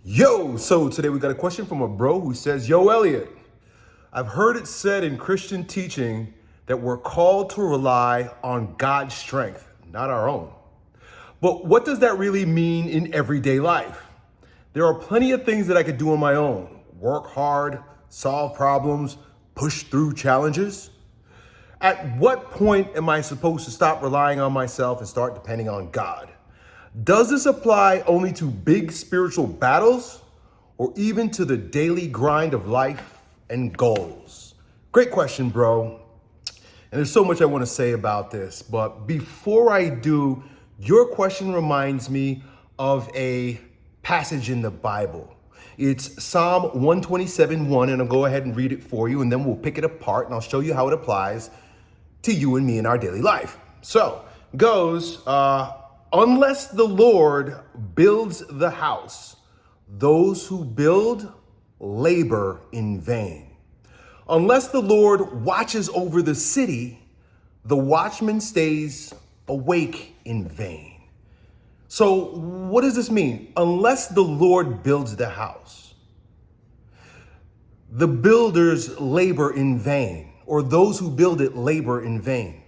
So today we got a question from a bro who says, Yo, Elliot, I've heard it said in Christian teaching that we're called to rely on God's strength, not our own. But what does that really mean in everyday life? There are plenty of things that I could do on my own. Work hard, solve problems, push through challenges. At what point am I supposed to stop relying on myself and start depending on God? Does this apply only to big spiritual battles or even to the daily grind of life and goals? Great question, bro. And there's so much I want to say about this, but before I do, your question reminds me of a passage in the Bible. It's Psalm 127:1, and I'll go ahead and read it for you, and then we'll pick it apart, and I'll show you how it applies to you and me in our daily life. So, goes, unless the Lord builds the house, those who build labor in vain. Unless the Lord watches over the city, the watchman stays awake in vain. So what does this mean? Unless the Lord builds the house, the builders labor in vain, or those who build it labor in vain.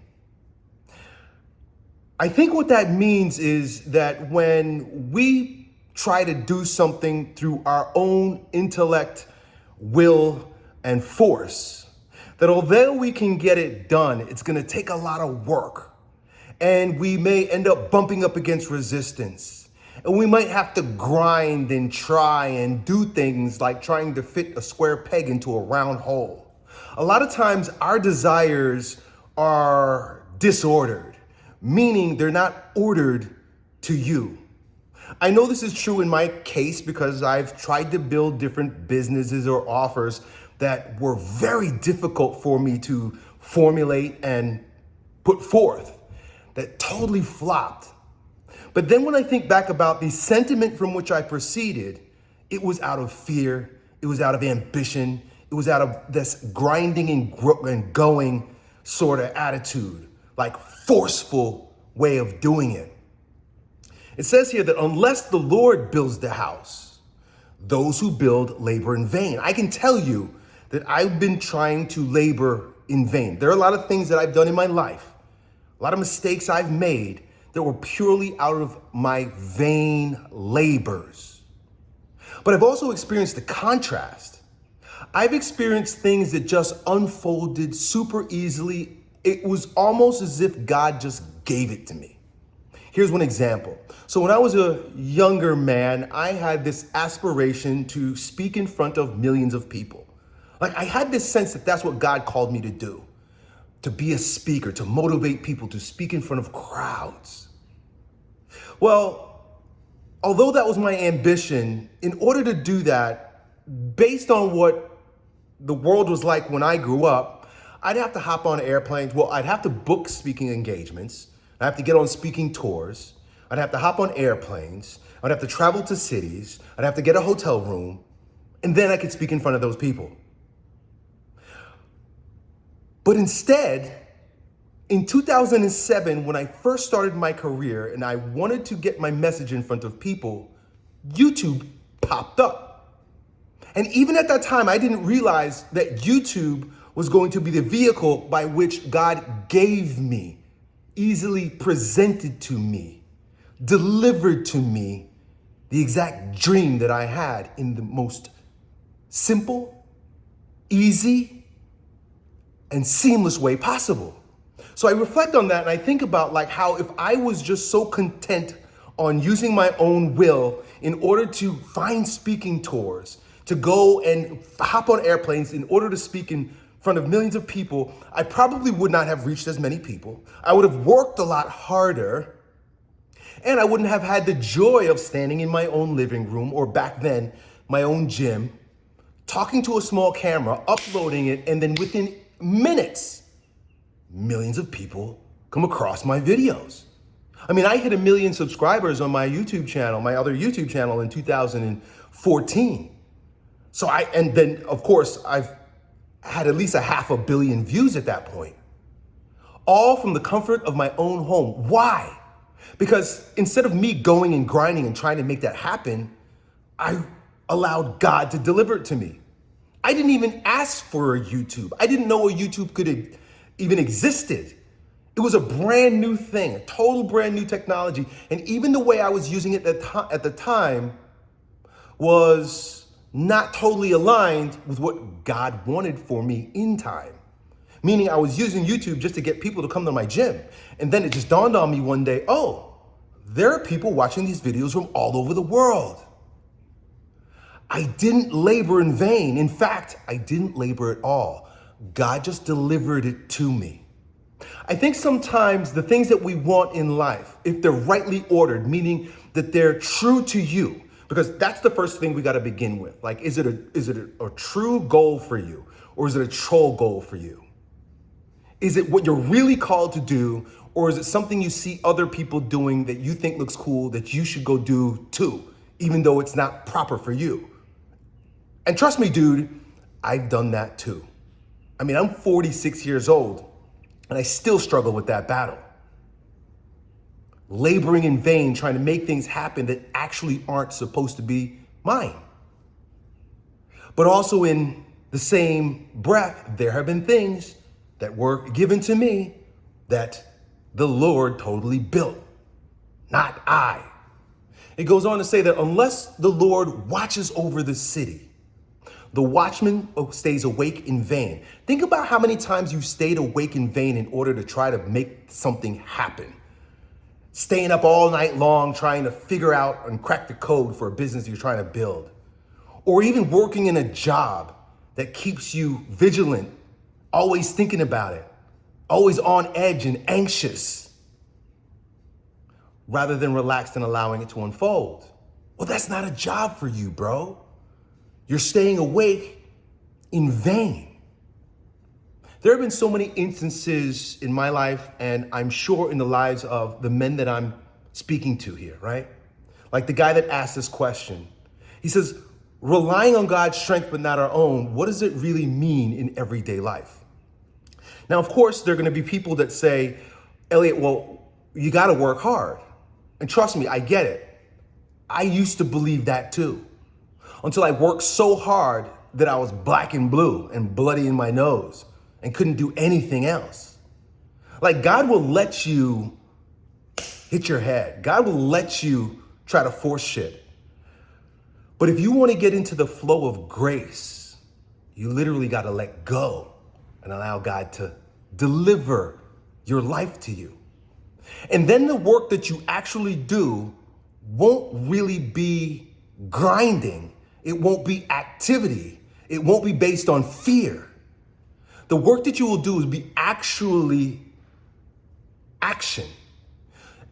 I think what that means is that when we try to do something through our own intellect, will, and force, that although we can get it done, it's going to take a lot of work. And we may end up bumping up against resistance. And we might have to grind and try and do things like trying to fit a square peg into a round hole. A lot of times our desires are disordered, meaning they're not ordered to you. I know this is true in my case because I've tried to build different businesses or offers that were very difficult for me to formulate and put forth, that totally flopped. But then when I think back about the sentiment from which I proceeded, it was out of fear, it was out of ambition, it was out of this grinding and going sort of attitude, like forceful way of doing it. It says here that unless the Lord builds the house, those who build labor in vain. I can tell you that I've been trying to labor in vain. There are a lot of things that I've done in my life, a lot of mistakes I've made that were purely out of my vain labors. But I've also experienced the contrast. I've experienced things that just unfolded super easily. It was almost as if God just gave it to me. Here's one example. So when I was a younger man, I had this aspiration to speak in front of millions of people. Like I had this sense that that's what God called me to do, to be a speaker, to motivate people, to speak in front of crowds. Well, although that was my ambition, in order to do that, based on what the world was like when I grew up, I'd have to hop on airplanes. Well, I'd have to book speaking engagements. I'd have to get on speaking tours. I'd have to hop on airplanes. I'd have to travel to cities. I'd have to get a hotel room. And then I could speak in front of those people. But instead, in 2007, when I first started my career and I wanted to get my message in front of people, YouTube popped up. And even at that time, I didn't realize that YouTube was going to be the vehicle by which God gave me, easily presented to me, delivered to me the exact dream that I had in the most simple, easy, and seamless way possible. So I reflect on that and I think about like how if I was just so content on using my own will in order to find speaking tours, to go and hop on airplanes in order to speak in front of millions of people, I probably would not have reached as many people. I would have worked a lot harder, and I wouldn't have had the joy of standing in my own living room, or back then, my own gym, talking to a small camera, uploading it, and then within minutes, millions of people come across my videos. I mean, I hit 1 million subscribers on my YouTube channel, my other YouTube channel in 2014. And then of course, I've had at least 500 million views at that point, all from the comfort of my own home. Why? Because instead of me going and grinding and trying to make that happen, I allowed God to deliver it to me. I didn't even ask for a YouTube. I didn't know a YouTube could even existed. It was a brand new thing, a total brand new technology. And even the way I was using it at the time was not totally aligned with what God wanted for me in time. Meaning I was using YouTube just to get people to come to my gym. And then it just dawned on me one day, oh, there are people watching these videos from all over the world. I didn't labor in vain. In fact, I didn't labor at all. God just delivered it to me. I think sometimes the things that we want in life, if they're rightly ordered, meaning that they're true to you, because that's the first thing we got to begin with. Like, is it a true goal for you, or is it a troll goal for you? Is it what you're really called to do, or is it something you see other people doing that you think looks cool that you should go do too, even though it's not proper for you? And trust me, dude, I've done that too. I mean, I'm 46 years old and I still struggle with that battle. Laboring in vain, trying to make things happen that actually aren't supposed to be mine. But also in the same breath, there have been things that were given to me that the Lord totally built, not I. It goes on to say that unless the Lord watches over the city, the watchman stays awake in vain. Think about how many times you've stayed awake in vain in order to try to make something happen. Staying up all night long, trying to figure out and crack the code for a business you're trying to build. Or even working in a job that keeps you vigilant, always thinking about it, always on edge and anxious, rather than relaxed and allowing it to unfold. Well, that's not a job for you, bro. You're staying awake in vain. There have been so many instances in my life, and I'm sure in the lives of the men that I'm speaking to here, right? Like the guy that asked this question. He says, relying on God's strength but not our own, what does it really mean in everyday life? Now, of course, there are going to be people that say, Elliot, well, you got to work hard. And trust me, I get it. I used to believe that too, until I worked so hard that I was black and blue and bloody in my nose and couldn't do anything else. Like, God will let you hit your head. God will let you try to force shit. But if you want to get into the flow of grace, you literally got to let go and allow God to deliver your life to you. And then the work that you actually do won't really be grinding. It won't be activity. It won't be based on fear. The work that you will do is be actually action.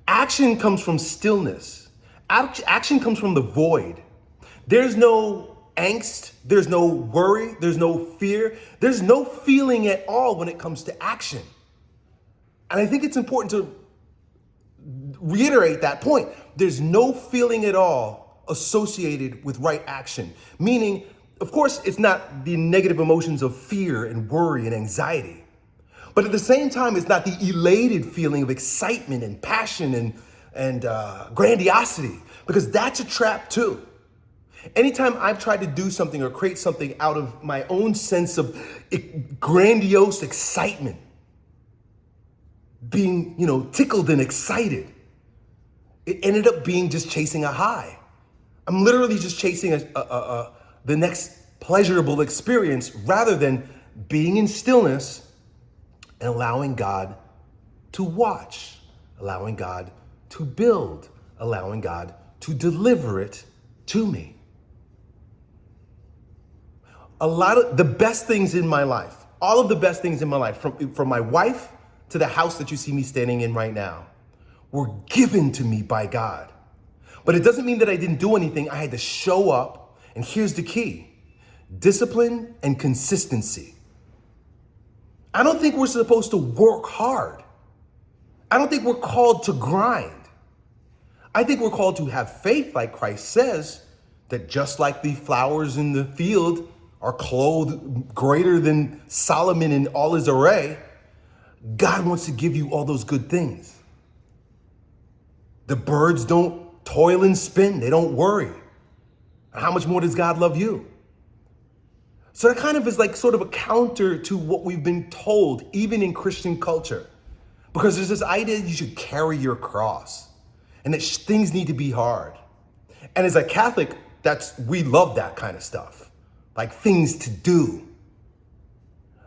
Action comes from stillness. Action comes from the void. There's no angst. There's no worry. There's no fear. There's no feeling at all when it comes to action. And I think it's important to reiterate that point. There's no feeling at all associated with right action. Meaning, of course, it's not the negative emotions of fear and worry and anxiety. But at the same time, it's not the elated feeling of excitement and passion and grandiosity, because that's a trap too. Anytime I've tried to do something or create something out of my own sense of grandiose excitement, being, tickled and excited, it ended up being just chasing a high. I'm literally just chasing the next pleasurable experience rather than being in stillness and allowing God to watch, allowing God to build, allowing God to deliver it to me. A lot of the best things in my life, all of the best things in my life, from my wife to the house that you see me standing in right now, were given to me by God. But it doesn't mean that I didn't do anything. I had to show up. And here's the key: discipline and consistency. I don't think we're supposed to work hard. I don't think we're called to grind. I think we're called to have faith, like Christ says, that just like the flowers in the field are clothed greater than Solomon in all his array, God wants to give you all those good things. The birds don't toil and spin. They don't worry. How much more does God love you? So that kind of is like sort of a counter to what we've been told, even in Christian culture. Because there's this idea you should carry your cross and that things need to be hard. And as a Catholic, we love that kind of stuff, like things to do.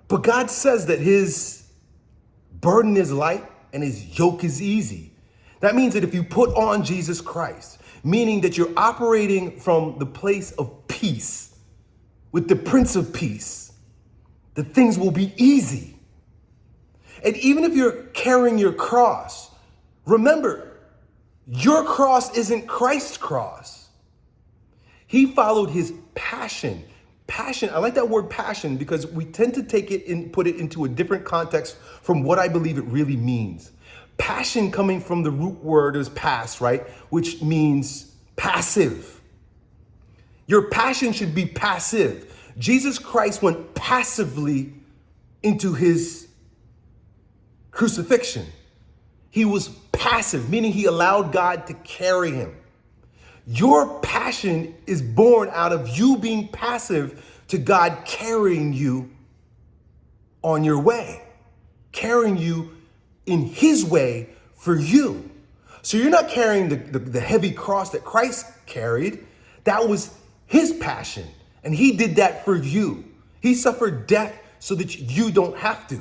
But God says that his burden is light and his yoke is easy. That means that if you put on Jesus Christ, meaning that you're operating from the place of peace with the Prince of Peace, that things will be easy. And even if you're carrying your cross, remember, your cross isn't Christ's cross. He followed his passion. Passion, I like that word passion because we tend to take it and put it into a different context from what I believe it really means. Passion coming from the root word is pas, right? Which means passive. Your passion should be passive. Jesus Christ went passively into his crucifixion. He was passive, meaning he allowed God to carry him. Your passion is born out of you being passive to God carrying you on your way, carrying you in his way for you. So you're not carrying the heavy cross that Christ carried. That was his passion. And he did that for you. He suffered death so that you don't have to.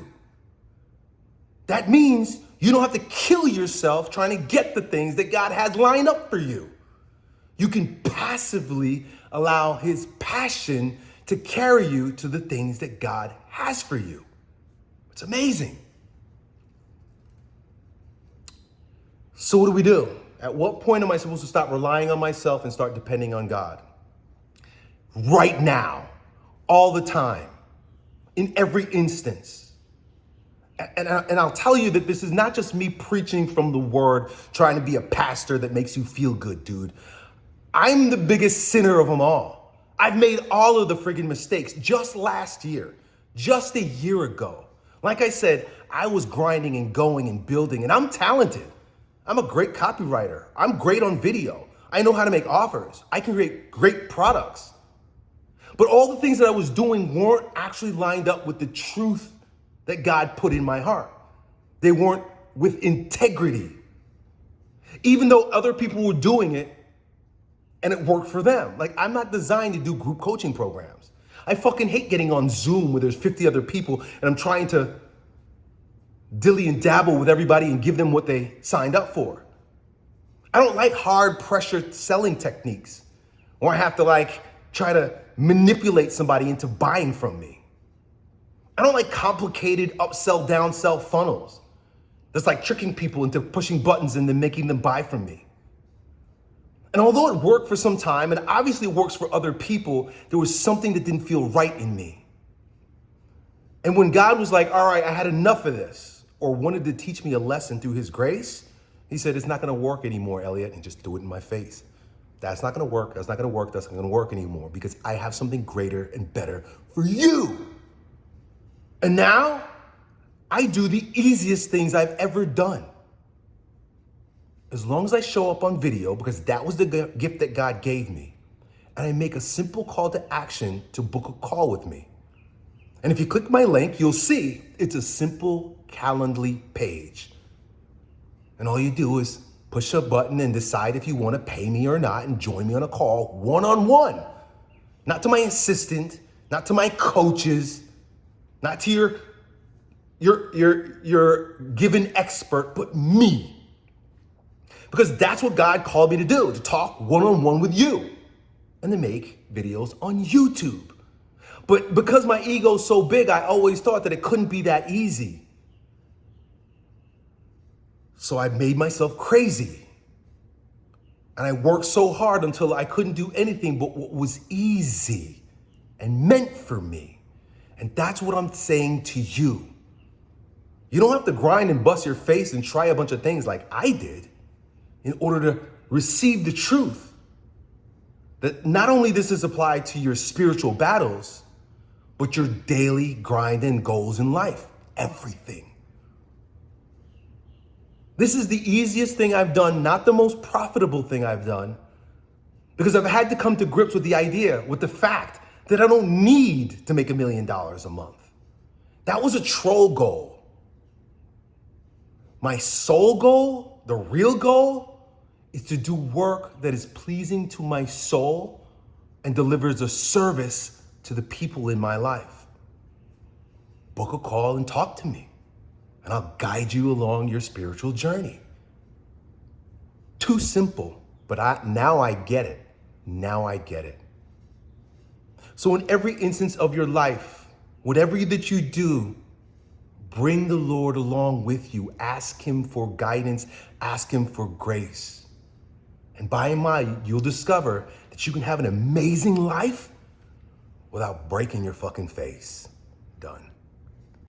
That means you don't have to kill yourself trying to get the things that God has lined up for you. You can passively allow his passion to carry you to the things that God has for you. It's amazing. So what do? At what point am I supposed to stop relying on myself and start depending on God? Right now, all the time, in every instance. And I'll tell you that this is not just me preaching from the word, trying to be a pastor that makes you feel good, dude. I'm the biggest sinner of them all. I've made all of the friggin' mistakes just last year, just a year ago. Like I said, I was grinding and going and building, and I'm talented. I'm a great copywriter. I'm great on video. I know how to make offers. I can create great products. But all the things that I was doing weren't actually lined up with the truth that God put in my heart. They weren't with integrity. Even though other people were doing it and it worked for them. Like, I'm not designed to do group coaching programs. I fucking hate getting on Zoom where there's 50 other people and I'm trying to dilly and dabble with everybody and give them what they signed up for. I don't like hard pressure selling techniques or I have to try to manipulate somebody into buying from me. I don't like complicated upsell, downsell funnels. That's like tricking people into pushing buttons and then making them buy from me. And although it worked for some time, and obviously it works for other people, there was something that didn't feel right in me. And when God was like, all right, I had enough of this, or wanted to teach me a lesson through his grace, he said, it's not gonna work anymore, Elliot, and just do it in my face. That's not gonna work, that's not gonna work, that's not gonna work anymore because I have something greater and better for you. And now, I do the easiest things I've ever done. As long as I show up on video, because that was the gift that God gave me, and I make a simple call to action to book a call with me. And if you click my link, you'll see it's a simple Calendly page. And all you do is push a button and decide if you want to pay me or not and join me on a call one-on-one. Not to my assistant, not to my coaches, not to your given expert, but me. Because that's what God called me to do, to talk one-on-one with you and to make videos on YouTube. But because my ego's so big, I always thought that it couldn't be that easy. So I made myself crazy. And I worked so hard until I couldn't do anything but what was easy and meant for me. And that's what I'm saying to you. You don't have to grind and bust your face and try a bunch of things like I did in order to receive the truth that not only does this apply to your spiritual battles, but your daily grind and goals in life, everything. This is the easiest thing I've done, not the most profitable thing I've done, Because I've had to come to grips with the idea, with the fact that I don't need to make $1 million a month. That was a troll goal. My soul goal, the real goal, is to do work that is pleasing to my soul and delivers a service to the people in my life. Book a call and talk to me, and I'll guide you along your spiritual journey. Too simple, but now I get it. Now I get it. So in every instance of your life, whatever that you do, bring the Lord along with you. Ask him for guidance. Ask him for grace. And by and by, you'll discover that you can have an amazing life without breaking your fucking face. Done.